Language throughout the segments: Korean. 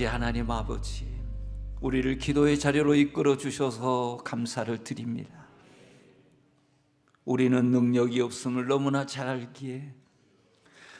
하나님 아버지, 우리를 기도의 자리로 이끌어 주셔서 감사를 드립니다. 우리는 능력이 없음을 너무나 잘 알기에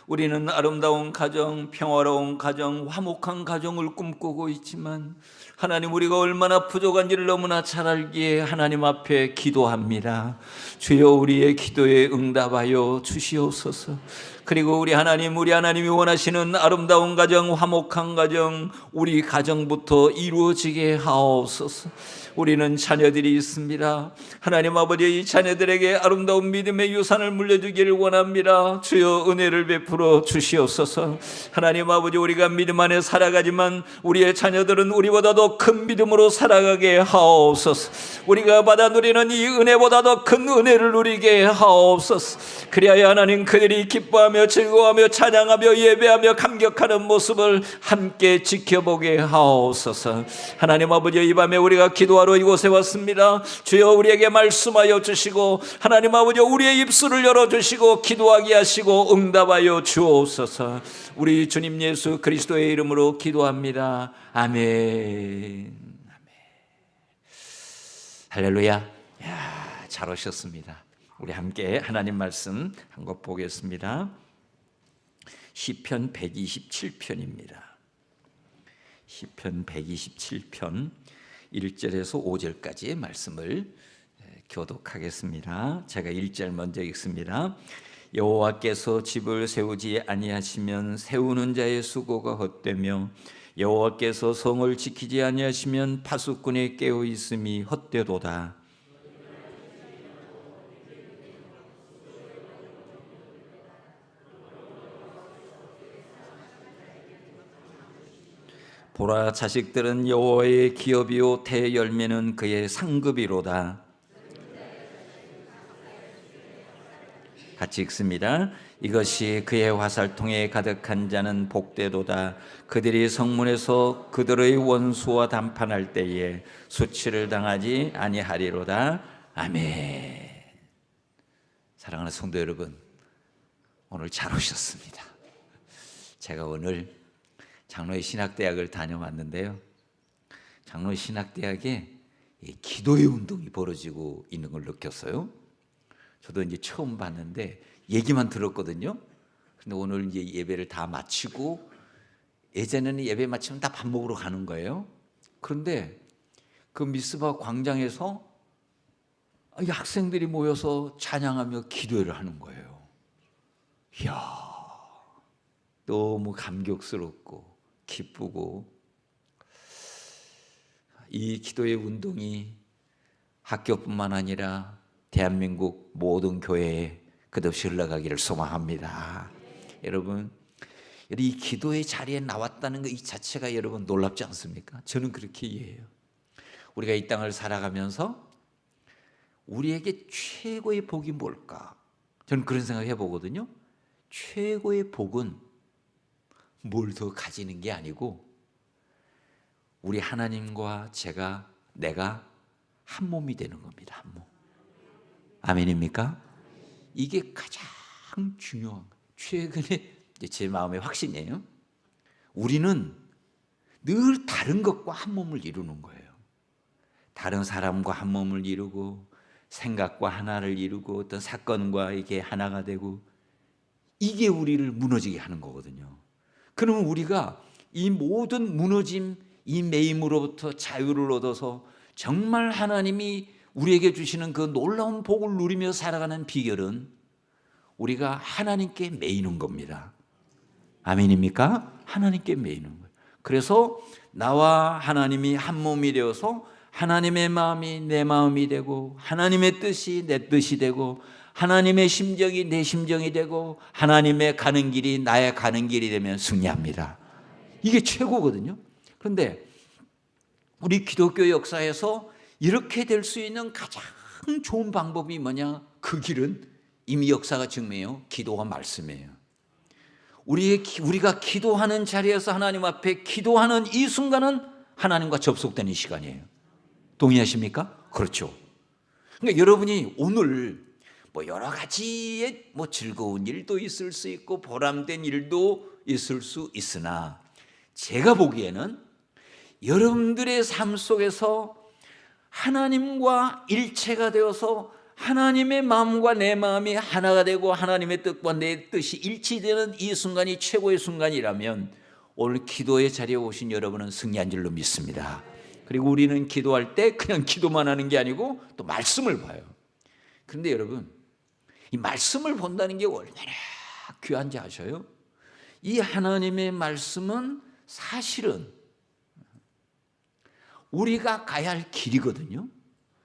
우리는 아름다운 가정, 평화로운 가정, 화목한 가정을 꿈꾸고 있지만 하나님, 우리가 얼마나 부족한지를 너무나 잘 알기에 하나님 앞에 기도합니다. 주여, 우리의 기도에 응답하여 주시옵소서. 그리고 우리 하나님이 원하시는 아름다운 가정, 화목한 가정, 우리 가정부터 이루어지게 하옵소서. 우리는 자녀들이 있습니다. 하나님 아버지, 이 자녀들에게 아름다운 믿음의 유산을 물려주기를 원합니다. 주여, 은혜를 베풀어 주시옵소서. 하나님 아버지, 우리가 믿음 안에 살아가지만 우리의 자녀들은 우리보다 더 큰 믿음으로 살아가게 하옵소서. 우리가 받아 누리는 이 은혜보다 더 큰 은혜를 누리게 하옵소서. 그리하여 하나님, 그들이 기뻐하며 즐거워하며 찬양하며 예배하며 감격하는 모습을 함께 지켜보게 하옵소서. 하나님 아버지, 이 밤에 우리가 기도하러 이곳에 왔습니다. 주여, 우리에게 말씀하여 주시고 하나님 아버지, 우리의 입술을 열어주시고 기도하게 하시고 응답하여 주옵소서. 우리 주님 예수 그리스도의 이름으로 기도합니다. 아멘. 할렐루야. 잘 오셨습니다. 우리 함께 하나님 말씀 한 것 보겠습니다. 시편 127편입니다. 시편 127편 1절에서 5절까지의 말씀을 교독하겠습니다. 제가 1절 먼저 읽습니다. 여호와께서 집을 세우지 아니하시면 세우는 자의 수고가 헛되며 여호와께서 성을 지키지 아니하시면 파수꾼의 깨어 있음이 헛되도다. 보라, 자식들은 여호와의 기업이요 태 열매는 그의 상급이로다. 같이 읽습니다. 이것이 그의 화살통에 가득한 자는 복되도다. 그들이 성문에서 그들의 원수와 담판할 때에 수치를 당하지 아니하리로다. 아멘. 사랑하는 성도 여러분, 오늘 잘 오셨습니다. 제가 오늘 장로의 신학대학을 다녀왔는데요, 장로의 신학대학에 기도의 운동이 벌어지고 있는 걸 느꼈어요. 저도 이제 처음 봤는데 얘기만 들었거든요. 근데 오늘 이제 예배를 다 마치고, 예전에는 예배 마치면 다 밥 먹으러 가는 거예요. 그런데 그 미스바 광장에서 학생들이 모여서 찬양하며 기도를 하는 거예요. 이야, 너무 감격스럽고 기쁘고, 이 기도의 운동이 학교뿐만 아니라 대한민국 모든 교회에 끝없이 흘러가기를 소망합니다. 여러분, 이 기도의 자리에 나왔다는 것 이 자체가 여러분 놀랍지 않습니까? 저는 그렇게 이해해요. 우리가 이 땅을 살아가면서 우리에게 최고의 복이 뭘까? 저는 그런 생각 해보거든요. 최고의 복은 뭘 더 가지는 게 아니고 우리 하나님과 내가 한 몸이 되는 겁니다. 한 몸. 아멘입니까? 이게 가장 중요한 거예요. 최근에 제 마음의 확신이에요. 우리는 늘 다른 것과 한 몸을 이루는 거예요. 다른 사람과 한 몸을 이루고 생각과 하나를 이루고 어떤 사건과 이게 하나가 되고, 이게 우리를 무너지게 하는 거거든요. 그러면 우리가 이 모든 무너짐, 이 매임으로부터 자유를 얻어서 정말 하나님이 우리에게 주시는 그 놀라운 복을 누리며 살아가는 비결은 우리가 하나님께 매이는 겁니다. 아멘입니까? 하나님께 매이는 거예요. 그래서 나와 하나님이 한 몸이 되어서 하나님의 마음이 내 마음이 되고, 하나님의 뜻이 내 뜻이 되고, 하나님의 심정이 내 심정이 되고, 하나님의 가는 길이 나의 가는 길이 되면 승리합니다. 이게 최고거든요. 그런데 우리 기독교 역사에서 이렇게 될 수 있는 가장 좋은 방법이 뭐냐? 그 길은 이미 역사가 증명해요. 기도와 말씀이에요. 우리가 기도하는 자리에서 하나님 앞에 기도하는 이 순간은 하나님과 접속되는 시간이에요. 동의하십니까? 그렇죠. 그러니까 여러분이 오늘 여러 가지의 즐거운 일도 있을 수 있고 보람된 일도 있을 수 있으나, 제가 보기에는 여러분들의 삶 속에서 하나님과 일체가 되어서 하나님의 마음과 내 마음이 하나가 되고 하나님의 뜻과 내 뜻이 일치되는 이 순간이 최고의 순간이라면 오늘 기도의 자리에 오신 여러분은 승리한 줄로 믿습니다. 그리고 우리는 기도할 때 그냥 기도만 하는 게 아니고 또 말씀을 봐요. 그런데 여러분, 이 말씀을 본다는 게 얼마나 귀한지 아셔요? 이 하나님의 말씀은 사실은 우리가 가야 할 길이거든요.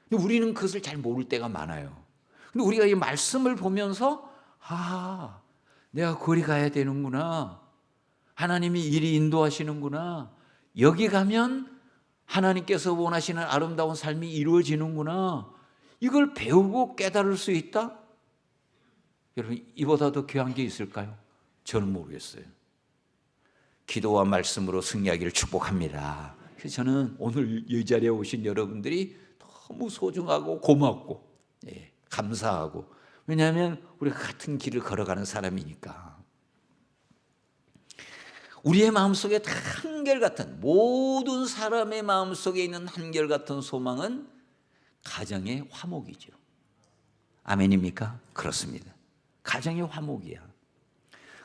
근데 우리는 그것을 잘 모를 때가 많아요. 근데 우리가 이 말씀을 보면서 내가 거기 가야 되는구나, 하나님이 이리 인도하시는구나, 여기 가면 하나님께서 원하시는 아름다운 삶이 이루어지는구나, 이걸 배우고 깨달을 수 있다? 여러분, 이보다 더 귀한 게 있을까요? 저는 모르겠어요. 기도와 말씀으로 승리하기를 축복합니다. 그래서 저는 오늘 이 자리에 오신 여러분들이 너무 소중하고 고맙고 감사하고, 왜냐하면 우리가 같은 길을 걸어가는 사람이니까. 우리의 마음속에 다 한결같은, 모든 사람의 마음속에 있는 한결같은 소망은 가정의 화목이죠. 아멘입니까? 그렇습니다. 가정의 화목이야.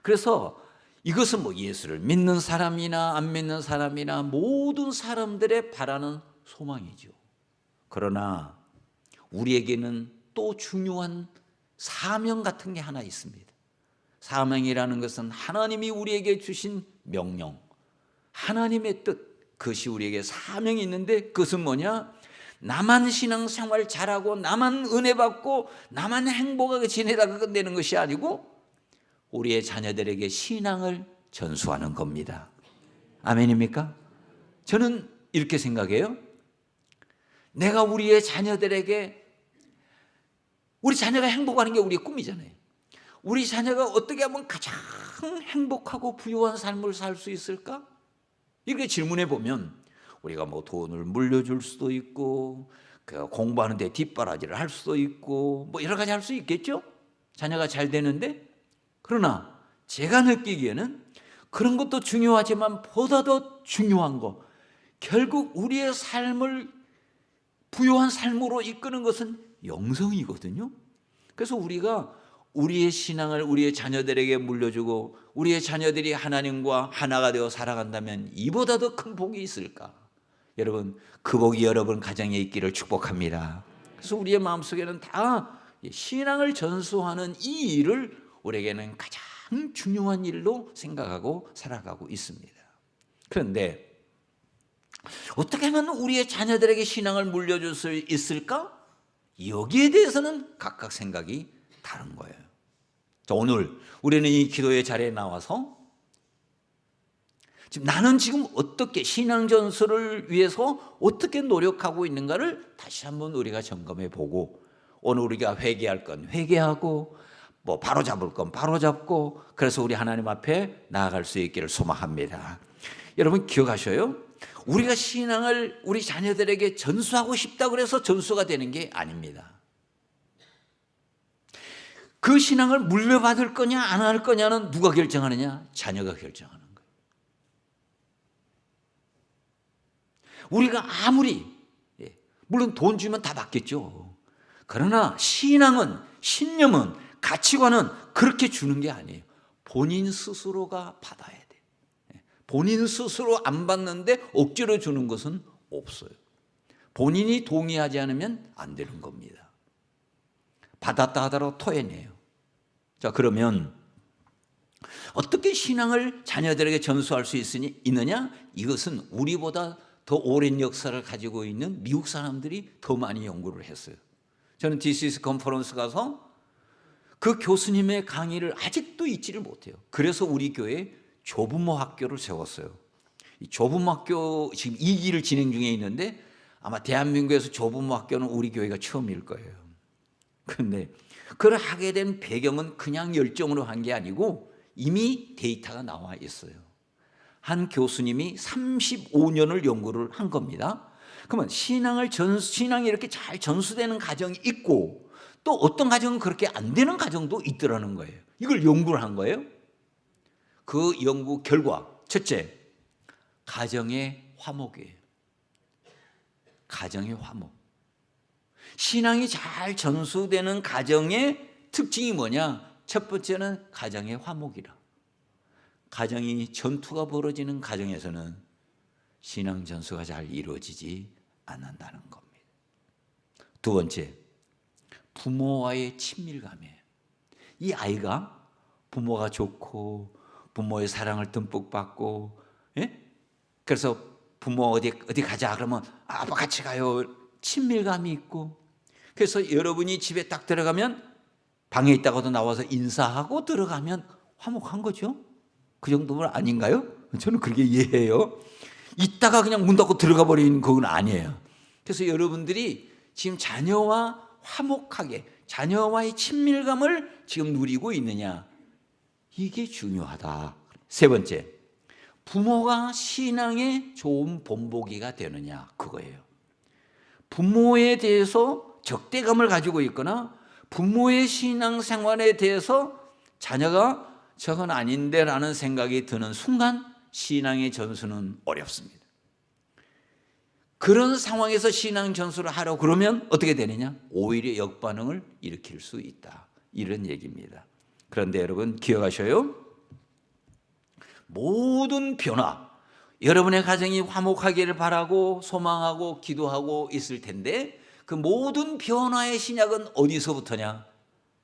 그래서 이것은 뭐 예수를 믿는 사람이나 안 믿는 사람이나 모든 사람들의 바라는 소망이죠. 그러나 우리에게는 또 중요한 사명 같은 게 하나 있습니다. 사명이라는 것은 하나님이 우리에게 주신 명령, 하나님의 뜻, 그것이 우리에게 사명이 있는데, 그것은 뭐냐? 나만 신앙생활 잘하고 나만 은혜 받고 나만 행복하게 지내다가 끝내는 것이 아니고 우리의 자녀들에게 신앙을 전수하는 겁니다. 아멘입니까? 저는 이렇게 생각해요. 내가 우리의 자녀들에게, 우리 자녀가 행복하는 게 우리의 꿈이잖아요. 우리 자녀가 어떻게 하면 가장 행복하고 부유한 삶을 살 수 있을까? 이렇게 질문해 보면 우리가 뭐 돈을 물려줄 수도 있고, 공부하는데 뒷바라지를 할 수도 있고, 뭐 여러 가지 할 수 있겠죠? 자녀가 잘 되는데. 그러나 제가 느끼기에는 그런 것도 중요하지만 보다 더 중요한 거, 결국 우리의 삶을 부유한 삶으로 이끄는 것은 영성이거든요. 그래서 우리가 우리의 신앙을 우리의 자녀들에게 물려주고 우리의 자녀들이 하나님과 하나가 되어 살아간다면 이보다 더 큰 복이 있을까? 여러분, 그 복이 여러분 가정에 있기를 축복합니다. 그래서 우리의 마음속에는 다 신앙을 전수하는 이 일을 우리에게는 가장 중요한 일로 생각하고 살아가고 있습니다. 그런데 어떻게 하면 우리의 자녀들에게 신앙을 물려줄 수 있을까? 여기에 대해서는 각각 생각이 다른 거예요. 자, 오늘 우리는 이 기도의 자리에 나와서 나는 지금 어떻게 신앙 전수를 위해서 어떻게 노력하고 있는가를 다시 한번 우리가 점검해 보고, 오늘 우리가 회개할 건 회개하고 뭐 바로잡을 건 바로잡고, 그래서 우리 하나님 앞에 나아갈 수 있기를 소망합니다. 여러분 기억하셔요? 우리가 신앙을 우리 자녀들에게 전수하고 싶다고 해서 전수가 되는 게 아닙니다. 그 신앙을 물려받을 거냐 안 할 거냐는 누가 결정하느냐? 자녀가 결정하는 거예요. 우리가 아무리, 물론 돈 주면 다 받겠죠. 그러나 신앙은, 신념은, 가치관은 그렇게 주는 게 아니에요. 본인 스스로가 받아야 돼요. 본인 스스로 안 받는데 억지로 주는 것은 없어요. 본인이 동의하지 않으면 안 되는 겁니다. 받았다 하더라도 토해내요. 자, 그러면 어떻게 신앙을 자녀들에게 전수할 수 있느냐? 이것은 우리보다 더 오랜 역사를 가지고 있는 미국 사람들이 더 많이 연구를 했어요. 저는 디시스 컨퍼런스 가서 그 교수님의 강의를 아직도 잊지를 못해요. 그래서 우리 교회에 조부모 학교를 세웠어요. 이 조부모 학교 지금 2기를 진행 중에 있는데 아마 대한민국에서 조부모 학교는 우리 교회가 처음일 거예요. 그런데 그걸 하게 된 배경은 그냥 열정으로 한 게 아니고 이미 데이터가 나와 있어요. 한 교수님이 35년을 연구를 한 겁니다. 그러면 신앙이 이렇게 잘 전수되는 가정이 있고 또 어떤 가정은 그렇게 안 되는 가정도 있더라는 거예요. 이걸 연구를 한 거예요. 그 연구 결과, 첫째, 가정의 화목이에요. 가정의 화목. 신앙이 잘 전수되는 가정의 특징이 뭐냐? 첫 번째는 가정의 화목이라. 가정이 전투가 벌어지는 가정에서는 신앙 전수가 잘 이루어지지 않는다는 겁니다. 두 번째, 부모와의 친밀감이에요. 이 아이가 부모가 좋고 부모의 사랑을 듬뿍 받고, 예? 그래서 부모 어디 가자 그러면 아빠 같이 가요. 친밀감이 있고, 그래서 여러분이 집에 딱 들어가면 방에 있다가도 나와서 인사하고 들어가면 화목한 거죠. 그 정도면 아닌가요? 저는 그렇게 이해해요. 있다가 그냥 문 닫고 들어가 버리는 그건 아니에요. 그래서 여러분들이 지금 자녀와 화목하게, 자녀와의 친밀감을 지금 누리고 있느냐, 이게 중요하다. 세 번째, 부모가 신앙의 좋은 본보기가 되느냐, 그거예요. 부모에 대해서 적대감을 가지고 있거나 부모의 신앙생활에 대해서 자녀가 저건 아닌데 라는 생각이 드는 순간 신앙의 전수는 어렵습니다. 그런 상황에서 신앙 전수를 하려고 그러면 어떻게 되느냐? 오히려 역반응을 일으킬 수 있다, 이런 얘기입니다. 그런데 여러분 기억하셔요. 모든 변화, 여러분의 가정이 화목하기를 바라고 소망하고 기도하고 있을 텐데 그 모든 변화의 시작은 어디서부터냐?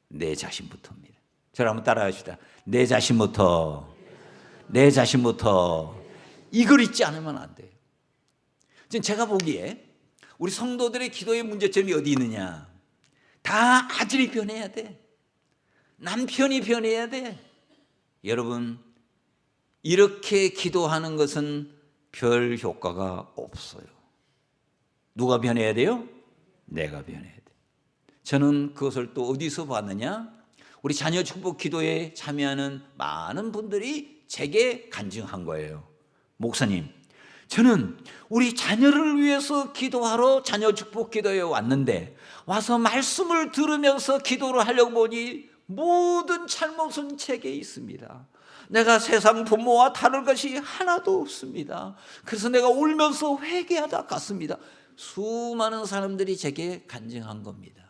내 자신부터입니다. 저를 한번 따라하시다. 내 자신부터. 내 자신부터. 이걸 잊지 않으면 안 돼요. 지금 제가 보기에 우리 성도들의 기도의 문제점이 어디 있느냐? 다 아들이 변해야 돼. 남편이 변해야 돼. 여러분, 이렇게 기도하는 것은 별 효과가 없어요. 누가 변해야 돼요? 내가 변해야 돼. 저는 그것을 또 어디서 봤느냐? 우리 자녀 축복 기도에 참여하는 많은 분들이 제게 간증한 거예요. 목사님, 저는 우리 자녀를 위해서 기도하러 자녀 축복 기도에 왔는데 와서 말씀을 들으면서 기도를 하려고 보니 모든 잘못은 제게 있습니다. 내가 세상 부모와 다를 것이 하나도 없습니다. 그래서 내가 울면서 회개하다 갔습니다. 수많은 사람들이 제게 간증한 겁니다.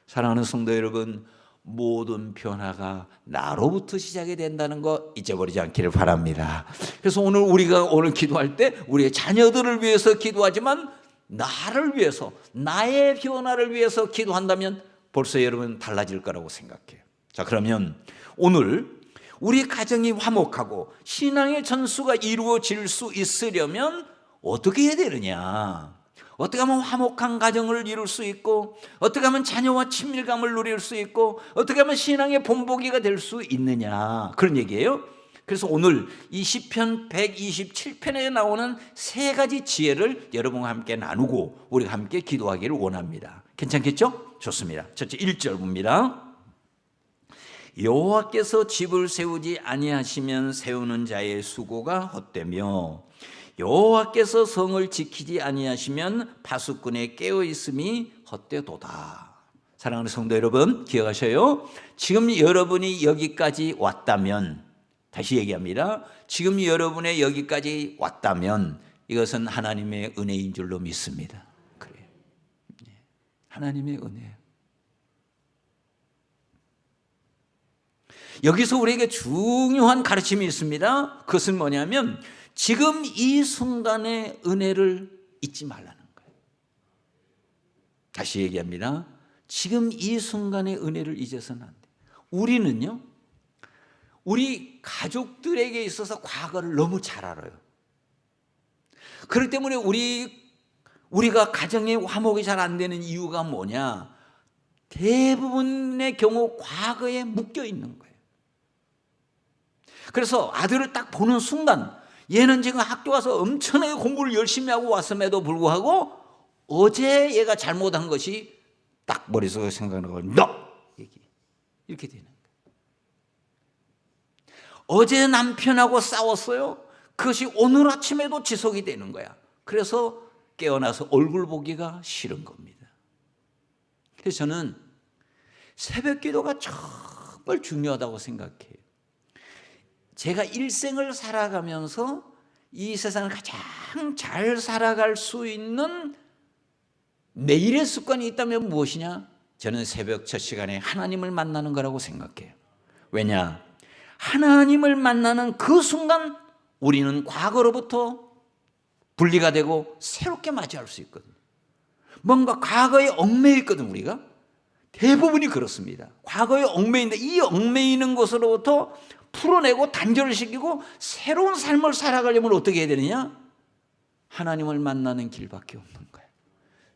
사랑하는 성도 여러분, 모든 변화가 나로부터 시작이 된다는 거 잊어버리지 않기를 바랍니다. 그래서 우리가 오늘 기도할 때 우리의 자녀들을 위해서 기도하지만 나를 위해서, 나의 변화를 위해서 기도한다면 벌써 여러분 달라질 거라고 생각해요. 자, 그러면 오늘 우리 가정이 화목하고 신앙의 전수가 이루어질 수 있으려면 어떻게 해야 되느냐? 어떻게 하면 화목한 가정을 이룰 수 있고, 어떻게 하면 자녀와 친밀감을 누릴 수 있고, 어떻게 하면 신앙의 본보기가 될 수 있느냐, 그런 얘기예요. 그래서 오늘 이 시편 127편에 나오는 세 가지 지혜를 여러분과 함께 나누고 우리가 함께 기도하기를 원합니다. 괜찮겠죠? 좋습니다. 첫째 1절 봅니다. 여호와께서 집을 세우지 아니하시면 세우는 자의 수고가 헛되며 여호와께서 성을 지키지 아니하시면 파수꾼의 깨어있음이 헛되도다. 사랑하는 성도 여러분, 기억하셔요. 지금 여러분이 여기까지 왔다면, 다시 얘기합니다. 지금 여러분의 여기까지 왔다면 이것은 하나님의 은혜인 줄로 믿습니다. 그래요. 하나님의 은혜예요. 여기서 우리에게 중요한 가르침이 있습니다. 그것은 뭐냐면 지금 이 순간의 은혜를 잊지 말라는 거예요. 다시 얘기합니다. 지금 이 순간의 은혜를 잊어서는 안 돼요. 우리는요, 우리 가족들에게 있어서 과거를 너무 잘 알아요. 그렇기 때문에 우리가 가정의 화목이 잘 안 되는 이유가 뭐냐? 대부분의 경우 과거에 묶여 있는 거예요. 그래서 아들을 딱 보는 순간 얘는 지금 학교 와서 엄청나게 공부를 열심히 하고 왔음에도 불구하고 어제 얘가 잘못한 것이 딱 머릿속에 생각나고 이렇게 되는 거예요. 어제 남편하고 싸웠어요. 그것이 오늘 아침에도 지속이 되는 거야. 그래서 깨어나서 얼굴 보기가 싫은 겁니다. 그래서 저는 새벽 기도가 정말 중요하다고 생각해요. 제가 일생을 살아가면서 이 세상을 가장 잘 살아갈 수 있는 매일의 습관이 있다면 무엇이냐? 저는 새벽 첫 시간에 하나님을 만나는 거라고 생각해요. 왜냐? 하나님을 만나는 그 순간 우리는 과거로부터 분리가 되고 새롭게 맞이할 수 있거든요. 뭔가 과거에 얽매여 있거든. 우리가 대부분이 그렇습니다. 과거에 얽매이는데 이 얽매이는 것으로부터 풀어내고 단절을 시키고 새로운 삶을 살아가려면 어떻게 해야 되느냐? 하나님을 만나는 길밖에 없는 거예요.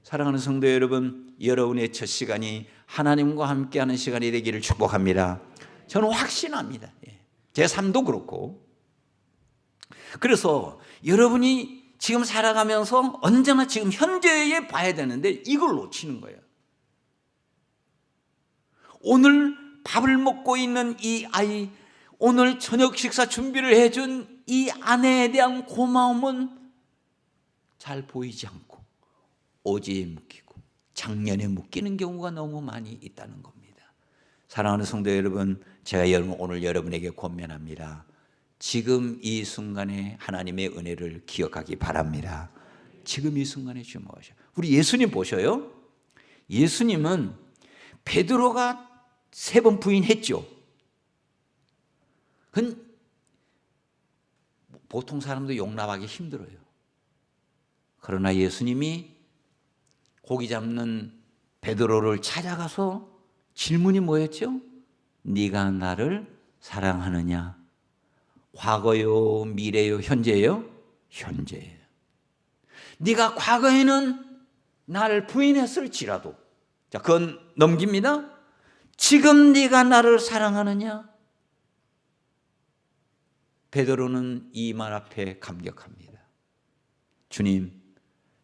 사랑하는 성도 여러분, 여러분의 첫 시간이 하나님과 함께하는 시간이 되기를 축복합니다. 저는 확신합니다. 제 삶도 그렇고. 그래서 여러분이 지금 살아가면서 언제나 지금 현재에 봐야 되는데 이걸 놓치는 거예요. 오늘 밥을 먹고 있는 이 아이, 오늘 저녁 식사 준비를 해준 이 아내에 대한 고마움은 잘 보이지 않고 어제에 묶이고 작년에 묶이는 경우가 너무 많이 있다는 겁니다. 사랑하는 성도 여러분, 제가 오늘 여러분에게 권면합니다. 지금 이 순간에 하나님의 은혜를 기억하기 바랍니다. 지금 이 순간에 주목하셔. 우리 예수님 보셔요. 예수님은 베드로가 3번 부인했죠. 그건 보통 사람도 용납하기 힘들어요. 그러나 예수님이 고기 잡는 베드로를 찾아가서 질문이 뭐였죠? 네가 나를 사랑하느냐? 과거요, 미래요, 현재요? 현재예요. 네가 과거에는 나를 부인했을지라도, 자, 그건 넘깁니다. 지금 네가 나를 사랑하느냐? 베드로는 이 말 앞에 감격합니다. 주님,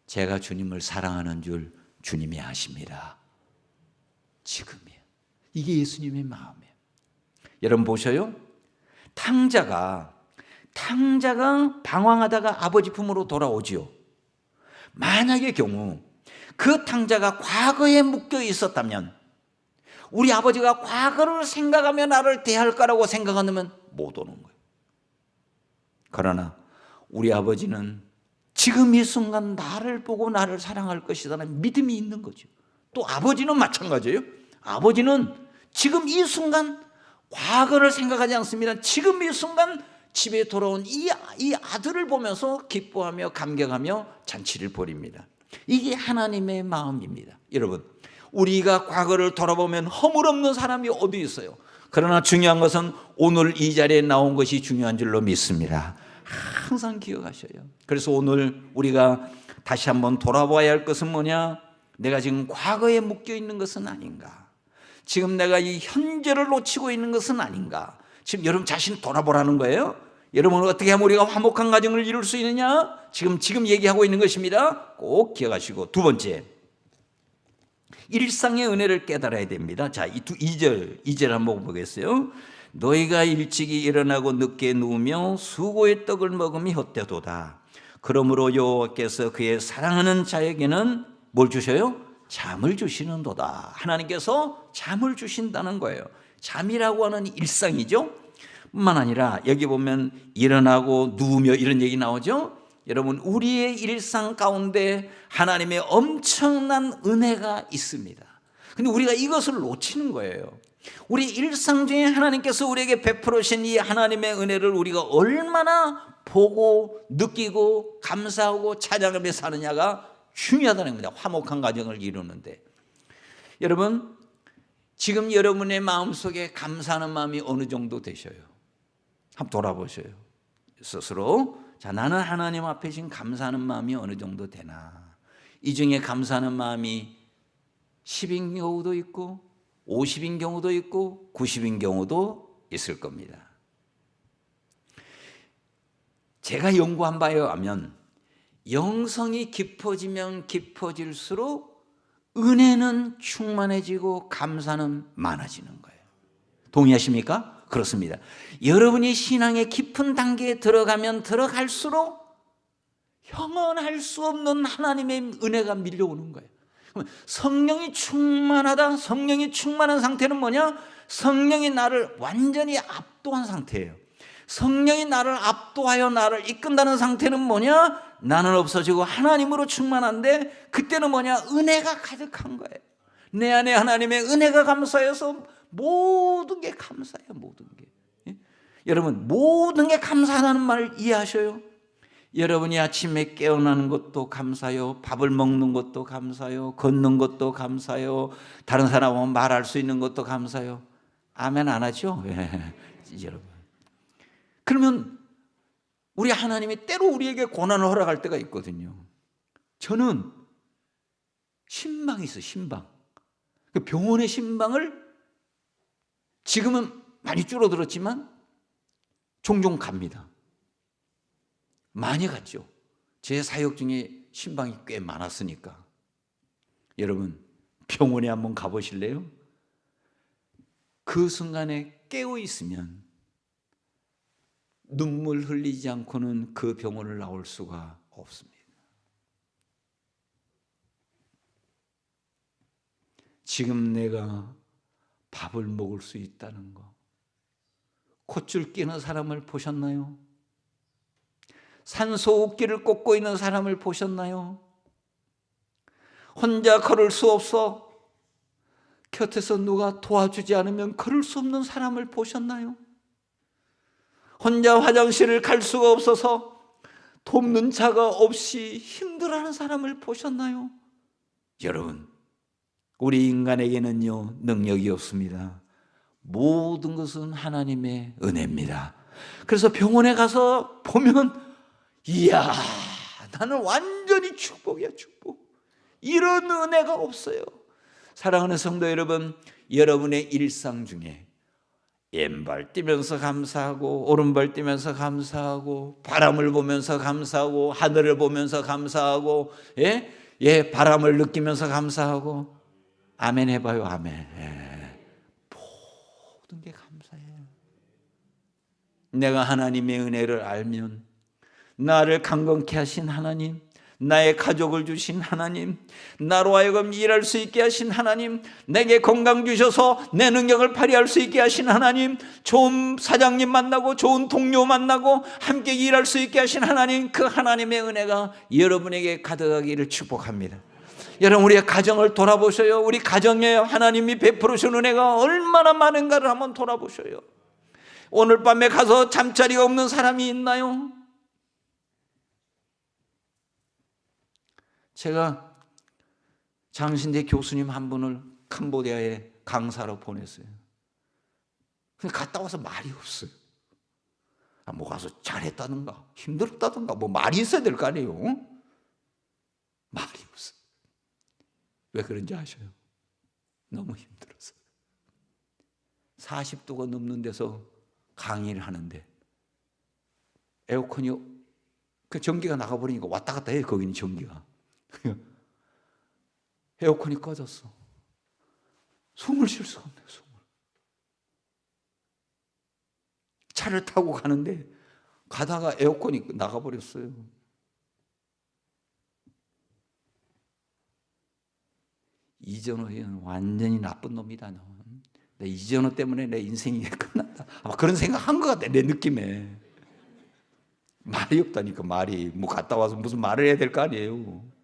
제가 주님을 사랑하는 줄 주님이 아십니다. 지금이에요. 이게 예수님의 마음이에요. 여러분 보셔요. 탕자가 방황하다가 아버지 품으로 돌아오지요. 만약의 경우 그 탕자가 과거에 묶여 있었다면, 우리 아버지가 과거를 생각하며 나를 대할까라고 생각하면 못 오는 거예요. 그러나 우리 아버지는 지금 이 순간 나를 보고 나를 사랑할 것이라는 믿음이 있는 거죠. 또 아버지는 마찬가지예요. 아버지는 지금 이 순간 과거를 생각하지 않습니다. 지금 이 순간 집에 돌아온 이 아들을 보면서 기뻐하며 감격하며 잔치를 벌입니다. 이게 하나님의 마음입니다. 여러분, 우리가 과거를 돌아보면 허물없는 사람이 어디 있어요? 그러나 중요한 것은 오늘 이 자리에 나온 것이 중요한 줄로 믿습니다. 항상 기억하셔요. 그래서 오늘 우리가 다시 한번 돌아봐야 할 것은 뭐냐? 내가 지금 과거에 묶여 있는 것은 아닌가? 지금 내가 이 현재를 놓치고 있는 것은 아닌가? 지금 여러분 자신 돌아보라는 거예요. 여러분은 어떻게 하면 우리가 화목한 가정을 이룰 수 있느냐? 지금 얘기하고 있는 것입니다. 꼭 기억하시고, 두 번째, 일상의 은혜를 깨달아야 됩니다. 자, 이 2절 한번 보겠어요. 너희가 일찍이 일어나고 늦게 누우며 수고의 떡을 먹음이 헛되도다. 그러므로 여호와께서 그의 사랑하는 자에게는 뭘 주셔요? 잠을 주시는도다. 하나님께서 잠을 주신다는 거예요. 잠이라고 하는 일상이죠. 뿐만 아니라 여기 보면 일어나고 누우며 이런 얘기 나오죠. 여러분, 우리의 일상 가운데 하나님의 엄청난 은혜가 있습니다. 근데 우리가 이것을 놓치는 거예요. 우리 일상 중에 하나님께서 우리에게 베풀어 주신 이 하나님의 은혜를 우리가 얼마나 보고 느끼고 감사하고 찬양하며 사느냐가 중요하다는 겁니다. 화목한 가정을 이루는데. 여러분, 지금 여러분의 마음속에 감사하는 마음이 어느 정도 되셔요? 한번 돌아보셔요. 스스로. 자, 나는 하나님 앞에 지금 감사하는 마음이 어느 정도 되나? 이 중에 감사하는 마음이 10인 경우도 있고 50인 경우도 있고 90인 경우도 있을 겁니다. 제가 연구한 바에 의하면 영성이 깊어지면 깊어질수록 은혜는 충만해지고 감사는 많아지는 거예요. 동의하십니까? 그렇습니다. 여러분이 신앙의 깊은 단계에 들어가면 들어갈수록 형언할 수 없는 하나님의 은혜가 밀려오는 거예요. 성령이 충만하다. 성령이 충만한 상태는 뭐냐? 성령이 나를 완전히 압도한 상태예요. 성령이 나를 압도하여 나를 이끈다는 상태는 뭐냐? 나는 없어지고 하나님으로 충만한데, 그때는 뭐냐? 은혜가 가득한 거예요. 내 안에 하나님의 은혜가 감사해서 모든 게 감사해요. 모든 게. 예? 여러분, 모든 게 감사하다는 말을 이해하셔요? 여러분이 아침에 깨어나는 것도 감사요, 밥을 먹는 것도 감사요, 걷는 것도 감사요, 다른 사람하고 말할 수 있는 것도 감사요. 아멘 안 하죠? 예. 여러분, 그러면 우리 하나님이 때로 우리에게 고난을 허락할 때가 있거든요. 저는 신방이 있어요. 신방. 그 병원의 신방을 지금은 많이 줄어들었지만 종종 갑니다. 많이 갔죠. 제 사역 중에 신방이 꽤 많았으니까. 여러분, 병원에 한번 가보실래요? 그 순간에 깨어 있으면 눈물 흘리지 않고는 그 병원을 나올 수가 없습니다. 지금 내가 밥을 먹을 수 있다는 거, 콧줄 끼는 사람을 보셨나요? 산소호흡기를 꽂고 있는 사람을 보셨나요? 혼자 걸을 수 없어 곁에서 누가 도와주지 않으면 걸을 수 없는 사람을 보셨나요? 혼자 화장실을 갈 수가 없어서 돕는 자가 없이 힘들어하는 사람을 보셨나요? 여러분, 우리 인간에게는요, 능력이 없습니다. 모든 것은 하나님의 은혜입니다. 그래서 병원에 가서 보면, 이야, 나는 완전히 축복이야, 축복. 이런 은혜가 없어요. 사랑하는 성도 여러분, 여러분의 일상 중에 왼발 뛰면서 감사하고, 오른발 뛰면서 감사하고, 바람을 보면서 감사하고, 하늘을 보면서 감사하고, 바람을 느끼면서 감사하고, 아멘 해봐요. 아멘. 모든 게 감사해요. 내가 하나님의 은혜를 알면, 나를 강건케 하신 하나님, 나의 가족을 주신 하나님, 나로 하여금 일할 수 있게 하신 하나님, 내게 건강 주셔서 내 능력을 발휘할 수 있게 하신 하나님, 좋은 사장님 만나고 좋은 동료 만나고 함께 일할 수 있게 하신 하나님, 그 하나님의 은혜가 여러분에게 가득하기를 축복합니다. 여러분, 우리의 가정을 돌아보셔요. 우리 가정에 하나님이 베풀어 주신 은혜가 얼마나 많은가를 한번 돌아보셔요. 오늘 밤에 가서 잠자리가 없는 사람이 있나요? 제가 장신대 교수님 한 분을 캄보디아에 강사로 보냈어요. 근데 갔다 와서 말이 없어요. 뭐 가서 잘했다든가 힘들었다든가 뭐 말이 있어야 될 거 아니에요. 말이 없어요. 왜 그런지 아셔요? 너무 힘들어서. 40도가 넘는 데서 강의를 하는데 에어컨이, 그 전기가 나가버리니까 왔다 갔다 해요. 거기는 전기가. 에어컨이 꺼졌어. 숨을 쉴 수가 없네요. 숨을. 차를 타고 가는데 가다가 에어컨이 나가버렸어요. 이전호는 완전히 나쁜 놈이다. 내 이전호 때문에 내 인생이 끝났다. 아마 그런 생각 한 것 같아. 내 느낌에. 말이 없다니까. 말이. 뭐 갔다 와서 무슨 말을 해야 될 거 아니에요.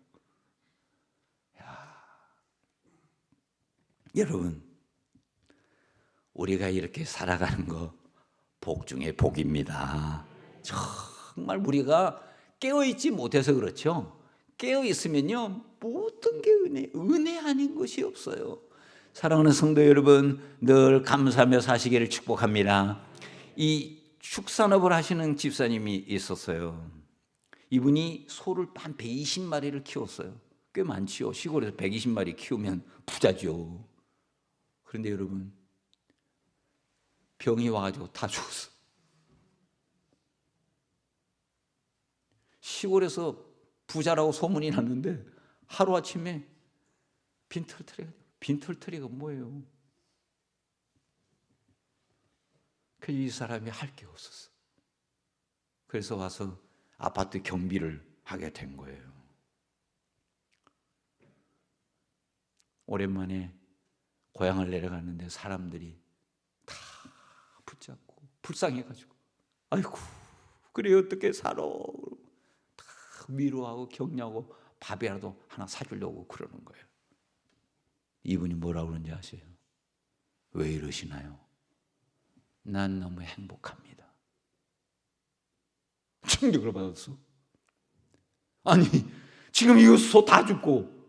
여러분, 우리가 이렇게 살아가는 거 복 중에 복입니다. 정말 우리가 깨어있지 못해서 그렇죠. 깨어있으면요, 모든 게 은혜 아닌 것이 없어요. 사랑하는 성도 여러분, 늘 감사하며 사시기를 축복합니다. 이 축산업을 하시는 집사님이 있었어요. 이분이 소를 한 120마리를 키웠어요. 꽤 많지요. 시골에서 120마리 키우면 부자죠. 그런데 여러분, 병이 와가지고 다 죽었어. 시골에서 부자라고 소문이 났는데 하루아침에 빈털터리가 뭐예요? 그래서 이 사람이 할 게 없었어. 그래서 와서 아파트 경비를 하게 된 거예요. 오랜만에 고향을 내려갔는데 사람들이 다 붙잡고 불쌍해가지고 아이고 그래 어떻게 살아? 다 위로하고 격려하고 밥이라도 하나 사주려고 그러는 거예요. 이분이 뭐라고 그러는지 아세요? 왜 이러시나요? 난 너무 행복합니다. 충격을 받았어. 아니 지금 이거 소 다 죽고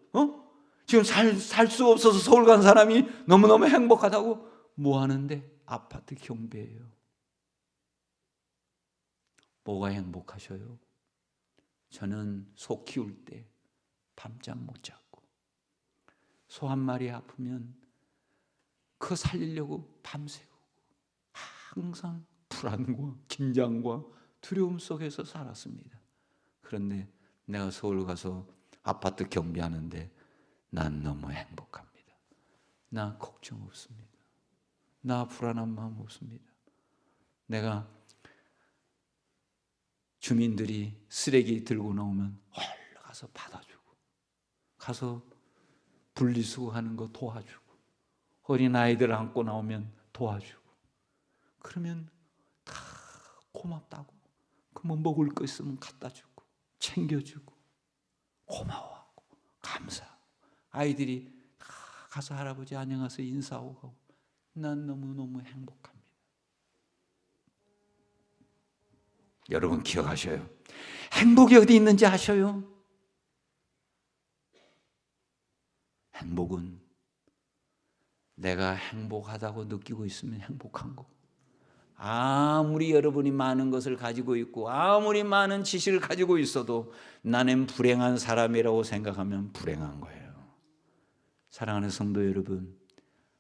지금 살 수 없어서 서울 간 사람이 너무너무 행복하다고 뭐 하는데? 아파트 경비예요. 뭐가 행복하셔요? 저는 소 키울 때 밤잠 못 자고 소 한 마리 아프면 그거 살리려고 밤새고 항상 불안과 긴장과 두려움 속에서 살았습니다. 그런데 내가 서울 가서 아파트 경비하는데 난 너무 행복합니다. 나 걱정 없습니다. 나 불안한 마음 없습니다. 내가 주민들이 쓰레기 들고 나오면 얼른 가서 받아주고 가서 분리수거하는 거 도와주고 어린아이들 안고 나오면 도와주고 그러면 다 고맙다고 뭐 먹을 거 있으면 갖다 주고 챙겨주고 고마워하고 감사하고 아이들이 다 가서 할아버지 안녕하세요 인사하고 가고 난 너무너무 행복합니다. 여러분 기억하셔요. 행복이 어디 있는지 아셔요? 행복은 내가 행복하다고 느끼고 있으면 행복한 거고 아무리 여러분이 많은 것을 가지고 있고 아무리 많은 지식을 가지고 있어도 나는 불행한 사람이라고 생각하면 불행한 거예요. 사랑하는 성도 여러분,